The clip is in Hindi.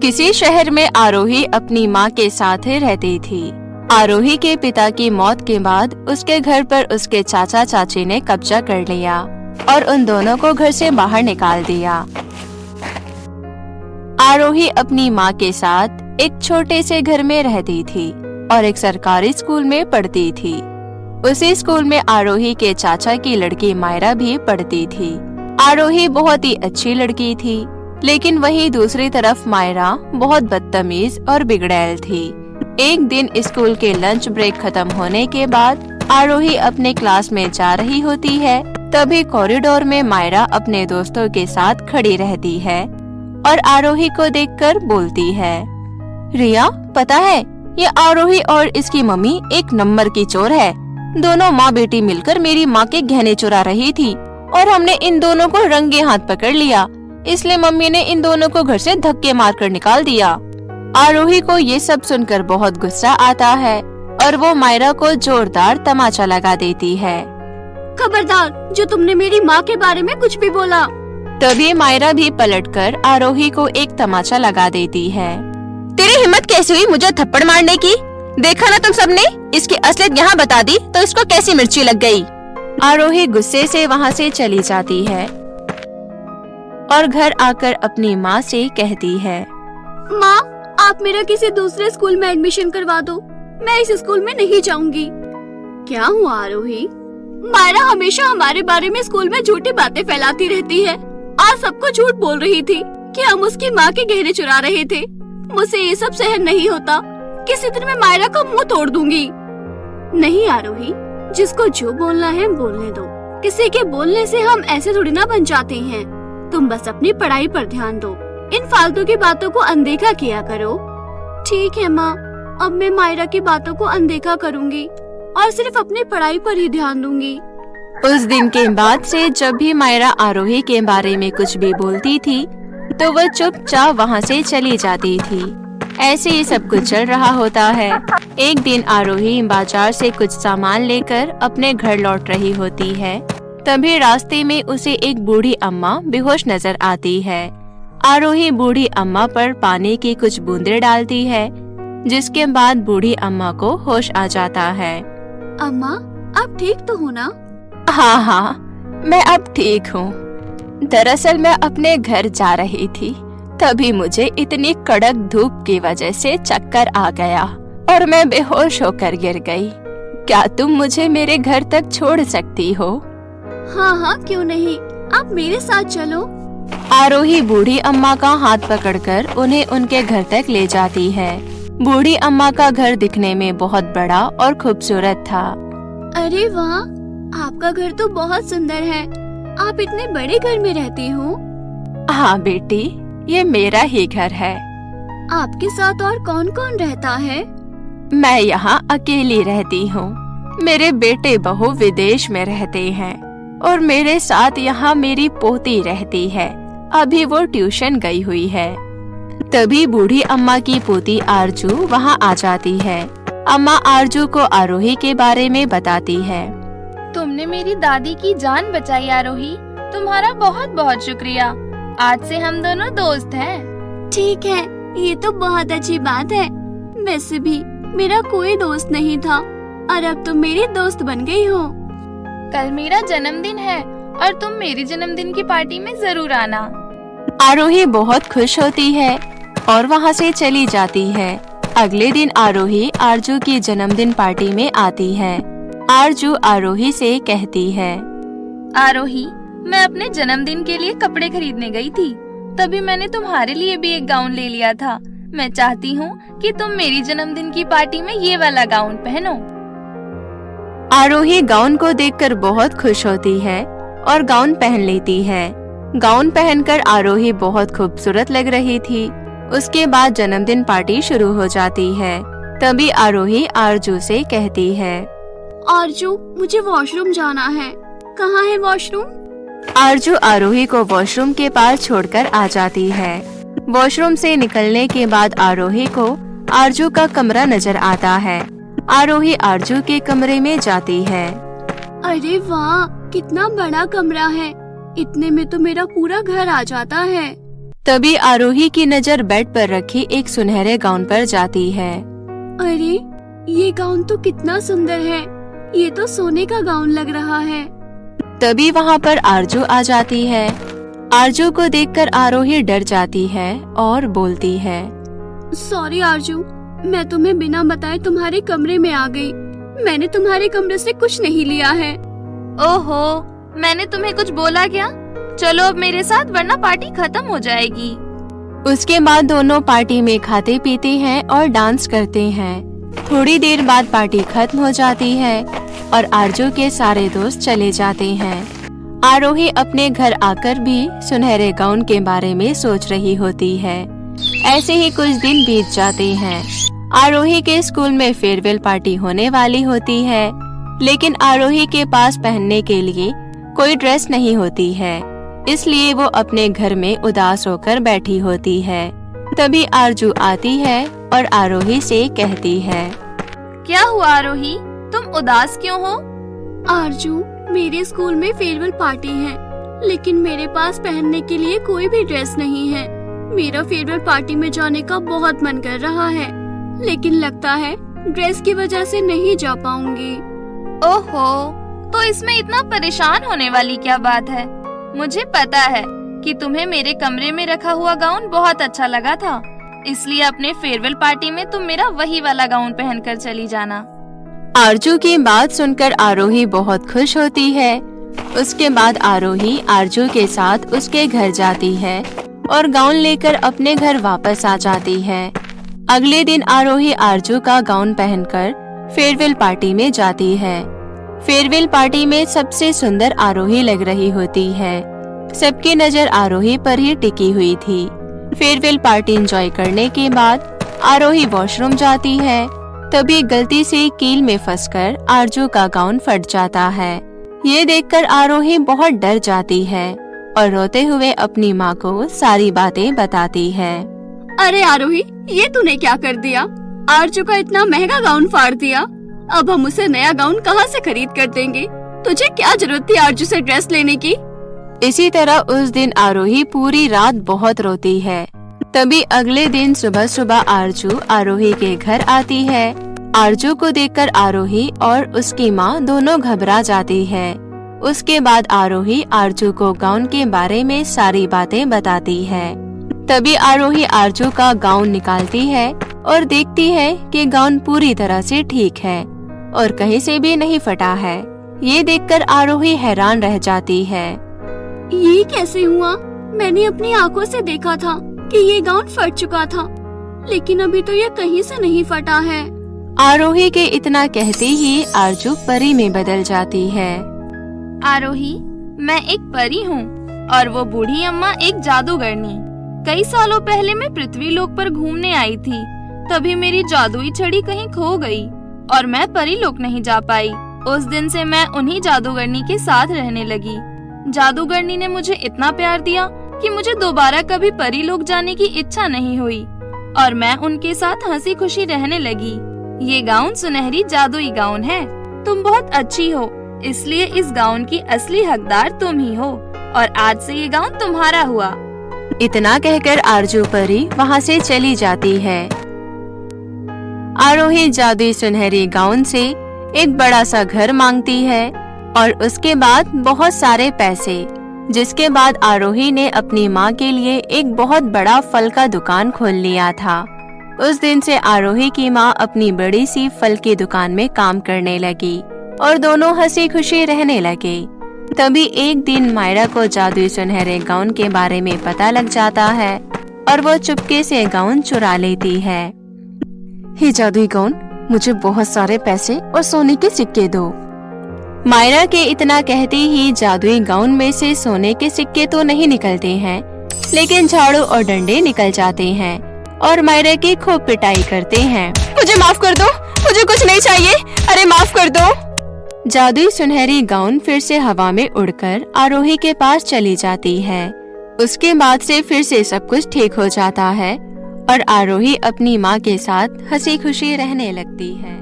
किसी शहर में आरोही अपनी माँ के साथ रहती थी। आरोही के पिता की मौत के बाद उसके घर पर उसके चाचा चाची ने कब्जा कर लिया और उन दोनों को घर से बाहर निकाल दिया। आरोही अपनी माँ के साथ एक छोटे से घर में रहती थी और एक सरकारी स्कूल में पढ़ती थी। उसी स्कूल में आरोही के चाचा की लड़की मायरा भी पढ़ती थी। आरोही बहुत ही अच्छी लड़की थी, लेकिन वहीं दूसरी तरफ मायरा बहुत बदतमीज और बिगड़ैल थी। एक दिन स्कूल के लंच ब्रेक खत्म होने के बाद आरोही अपने क्लास में जा रही होती है। तभी कॉरिडोर में मायरा अपने दोस्तों के साथ खड़ी रहती है और आरोही को देखकर बोलती है, रिया, पता है ये आरोही और इसकी मम्मी एक नंबर की चोर है। दोनों माँ बेटी मिलकर मेरी माँ के गहने चुरा रही थी और हमने इन दोनों को रंगे हाथ पकड़ लिया, इसलिए मम्मी ने इन दोनों को घर से धक्के मारकर निकाल दिया। आरोही को ये सब सुनकर बहुत गुस्सा आता है और वो मायरा को जोरदार तमाचा लगा देती है। खबरदार, जो तुमने मेरी माँ के बारे में कुछ भी बोला। तभी मायरा भी पलटकर आरोही को एक तमाचा लगा देती है। तेरी हिम्मत कैसी हुई मुझे थप्पड़ मारने की? देखा ना तुम सबने, इसकी असलियत यहाँ बता दी तो इसको कैसी मिर्ची लग गई। आरोही गुस्से से वहाँ से चली जाती है और घर आकर अपनी माँ से कहती है, माँ, आप मेरा किसी दूसरे स्कूल में एडमिशन करवा दो, मैं इस स्कूल में नहीं जाऊंगी। क्या हुआ आरोही? मायरा हमेशा हमारे बारे में स्कूल में झूठी बातें फैलाती रहती है। आज सबको झूठ बोल रही थी कि हम उसकी माँ के गहने चुरा रहे थे। मुझसे ये सब सहन नहीं होता, किसी दिन मैं मायरा का मुंह तोड़ दूंगी। नहीं आरोही, जिसको जो बोलना है बोलने दो। किसी के बोलने से हम ऐसे थोड़ी ना बन जाते हैं। तुम बस अपनी पढ़ाई पर ध्यान दो, इन फालतू की बातों को अनदेखा किया करो। ठीक है माँ, अब मैं मायरा की बातों को अनदेखा करूँगी और सिर्फ अपनी पढ़ाई पर ही ध्यान दूंगी। उस दिन के बाद से जब भी मायरा आरोही के बारे में कुछ भी बोलती थी तो वह चुपचाप वहाँ से चली जाती थी। ऐसे ही सब कुछ चल रहा होता है। एक दिन आरोही बाजार से कुछ सामान लेकर अपने घर लौट रही होती है। तभी रास्ते में उसे एक बूढ़ी अम्मा बेहोश नजर आती है। आरोही बूढ़ी अम्मा पर पानी की कुछ बूंदें डालती है, जिसके बाद बूढ़ी अम्मा को होश आ जाता है। अम्मा, आप ठीक तो हो ना? हाँ, मैं अब ठीक हूँ। दरअसल मैं अपने घर जा रही थी, तभी मुझे इतनी कड़क धूप की वजह से चक्कर आ गया और मैं बेहोश होकर गिर गई। क्या तुम मुझे मेरे घर तक छोड़ सकती हो? हाँ, क्यों नहीं, आप मेरे साथ चलो। आरोही बूढ़ी अम्मा का हाथ पकड़कर उन्हें उनके घर तक ले जाती है। बूढ़ी अम्मा का घर दिखने में बहुत बड़ा और खूबसूरत था। अरे वाह, आपका घर तो बहुत सुंदर है। आप इतने बड़े घर में रहती हो? हाँ बेटी, ये मेरा ही घर है। आपके साथ और कौन कौन रहता है? मैं यहाँ अकेली रहती हूँ। मेरे बेटे बहू विदेश में रहते हैं और मेरे साथ यहाँ मेरी पोती रहती है। अभी वो ट्यूशन गई हुई है। तभी बूढ़ी अम्मा की पोती आरजू वहाँ आ जाती है। अम्मा आरजू को आरोही के बारे में बताती है। तुमने मेरी दादी की जान बचाई आरोही, तुम्हारा बहुत बहुत शुक्रिया। आज से हम दोनों दोस्त हैं। ठीक है, ये तो बहुत अच्छी बात है। वैसे भी मेरा कोई दोस्त नहीं था और अब तुम मेरी दोस्त बन गई हो। कल मेरा जन्मदिन है और तुम मेरी जन्मदिन की पार्टी में जरूर आना। आरोही बहुत खुश होती है और वहाँ से चली जाती है। अगले दिन आरोही आरजू की जन्मदिन पार्टी में आती है। आरजू आरोही से कहती है, आरोही, मैं अपने जन्मदिन के लिए कपड़े खरीदने गई थी, तभी मैंने तुम्हारे लिए भी एक गाउन ले लिया था। मैं चाहती हूँ कि तुम मेरी जन्मदिन की पार्टी में ये वाला गाउन पहनो। आरोही गाउन को देखकर बहुत खुश होती है और गाउन पहन लेती है। गाउन पहनकर आरोही बहुत खूबसूरत लग रही थी। उसके बाद जन्मदिन पार्टी शुरू हो जाती है। तभी आरोही आरजू से कहती है, आरजू, मुझे वॉशरूम जाना है। कहाँ है वॉशरूम? आरजू आरोही को वॉशरूम के पास छोड़कर आ जाती है। वॉशरूम से निकलने के बाद आरोही को आरजू का कमरा नजर आता है। आरोही आरजू के कमरे में जाती है। अरे वाह, कितना बड़ा कमरा है। इतने में तो मेरा पूरा घर आ जाता है। तभी आरोही की नजर बेड पर रखी एक सुनहरे गाउन पर जाती है। अरे ये गाउन तो कितना सुंदर है, ये तो सोने का गाउन लग रहा है। तभी वहाँ पर आरजू आ जाती है। आरजू को देखकर आरोही डर जाती है और बोलती है, सॉरी आरजू, मैं तुम्हें बिना बताए तुम्हारे कमरे में आ गई। मैंने तुम्हारे कमरे से कुछ नहीं लिया है। ओहो, मैंने तुम्हें कुछ बोला क्या? चलो अब मेरे साथ, वरना पार्टी खत्म हो जाएगी। उसके बाद दोनों पार्टी में खाते पीते हैं और डांस करते हैं। थोड़ी देर बाद पार्टी खत्म हो जाती है और आरजू के सारे दोस्त चले जाते हैं। आरोही अपने घर आकर भी सुनहरे गाउन के बारे में सोच रही होती है। ऐसे ही कुछ दिन बीत जाते हैं। आरोही के स्कूल में फेयरवेल पार्टी होने वाली होती है, लेकिन आरोही के पास पहनने के लिए कोई ड्रेस नहीं होती है, इसलिए वो अपने घर में उदास होकर बैठी होती है। तभी आरजू आती है और आरोही से कहती है, क्या हुआ आरोही, तुम उदास क्यों हो? आरजू, मेरे स्कूल में फेयरवेल पार्टी है, लेकिन मेरे पास पहनने के लिए कोई भी ड्रेस नहीं है। मेरा फेयरवेल पार्टी में जाने का बहुत मन कर रहा है, लेकिन लगता है ड्रेस की वजह से नहीं जा पाऊंगी। ओहो, तो इसमें इतना परेशान होने वाली क्या बात है? मुझे पता है कि तुम्हें मेरे कमरे में रखा हुआ गाउन बहुत अच्छा लगा था, इसलिए अपने फेयरवेल पार्टी में तुम मेरा वही वाला गाउन पहनकर चली जाना। आरजू की बात सुनकर आरोही बहुत खुश होती है। उसके बाद आरोही आरजू के साथ उसके घर जाती है और गाउन लेकर अपने घर वापस आ जाती है। अगले दिन आरोही आरजू का गाउन पहनकर फेयरवेल पार्टी में जाती है। फेयरवेल पार्टी में सबसे सुंदर आरोही लग रही होती है। सबकी नजर आरोही पर ही टिकी हुई थी। फेयरवेल पार्टी एंजॉय करने के बाद आरोही वॉशरूम जाती है। तभी गलती से कील में फंसकर आरजू का गाउन फट जाता है। ये देखकर आरोही बहुत डर जाती है और रोते हुए अपनी माँ को सारी बातें बताती है। अरे आरोही, ये तूने क्या कर दिया? आरजू का इतना महंगा गाउन फाड़ दिया। अब हम उसे नया गाउन कहाँ से खरीद कर देंगे? तुझे क्या जरूरत थी आरजू से ड्रेस लेने की? इसी तरह उस दिन आरोही पूरी रात बहुत रोती है। तभी अगले दिन सुबह सुबह आरजू आरोही के घर आती है। आरजू को देखकर आरोही और उसकी माँ दोनों घबरा जाती है। उसके बाद आरोही आरजू को गाउन के बारे में सारी बातें बताती है। तभी आरोही आरजू का गाउन निकालती है और देखती है कि गाउन पूरी तरह से ठीक है और कहीं से भी नहीं फटा है। ये देखकर आरोही हैरान रह जाती है। ये कैसे हुआ? मैंने अपनी आंखों से देखा था कि ये गाउन फट चुका था, लेकिन अभी तो ये कहीं से नहीं फटा है। आरोही के इतना कहते ही आरजू परी में बदल जाती है। आरोही, मैं एक परी हूँ और वो बूढ़ी अम्मा एक जादूगरनी। कई सालों पहले मैं पृथ्वी लोक पर घूमने आई थी, तभी मेरी जादुई छड़ी कहीं खो गई और मैं परी लोक नहीं जा पाई। उस दिन से मैं उन्हीं जादूगरनी के साथ रहने लगी। जादूगरनी ने मुझे इतना प्यार दिया कि मुझे दोबारा कभी परी लोक जाने की इच्छा नहीं हुई और मैं उनके साथ हंसी खुशी रहने लगी। ये गाउन सुनहरी जादुई गाउन है। तुम बहुत अच्छी हो, इसलिए इस गाउन की असली हकदार तुम ही हो और आज से ये गाउन तुम्हारा हुआ। इतना कहकर आरजू परी वहाँ से चली जाती है। आरोही जादुई सुनहरी गाउन से एक बड़ा सा घर मांगती है और उसके बाद बहुत सारे पैसे, जिसके बाद आरोही ने अपनी माँ के लिए एक बहुत बड़ा फल का दुकान खोल लिया था। उस दिन से आरोही की माँ अपनी बड़ी सी फल की दुकान में काम करने लगी और दोनों हंसी खुशी रहने लगे। तभी एक दिन मायरा को जादुई सुनहरे गाउन के बारे में पता लग जाता है और वो चुपके से गाउन चुरा लेती है। हे जादुई गाउन, मुझे बहुत सारे पैसे और सोने के सिक्के दो। मायरा के इतना कहते ही जादुई गाउन में से सोने के सिक्के तो नहीं निकलते हैं, लेकिन झाड़ू और डंडे निकल जाते हैं और मायरा की खूब पिटाई करते हैं। मुझे माफ कर दो, मुझे कुछ नहीं चाहिए, अरे माफ कर दो। जादुई सुनहरी गाउन फिर से हवा में उड़कर आरोही के पास चली जाती है। उसके बाद से फिर से सब कुछ ठीक हो जाता है और आरोही अपनी माँ के साथ हंसी खुशी रहने लगती है।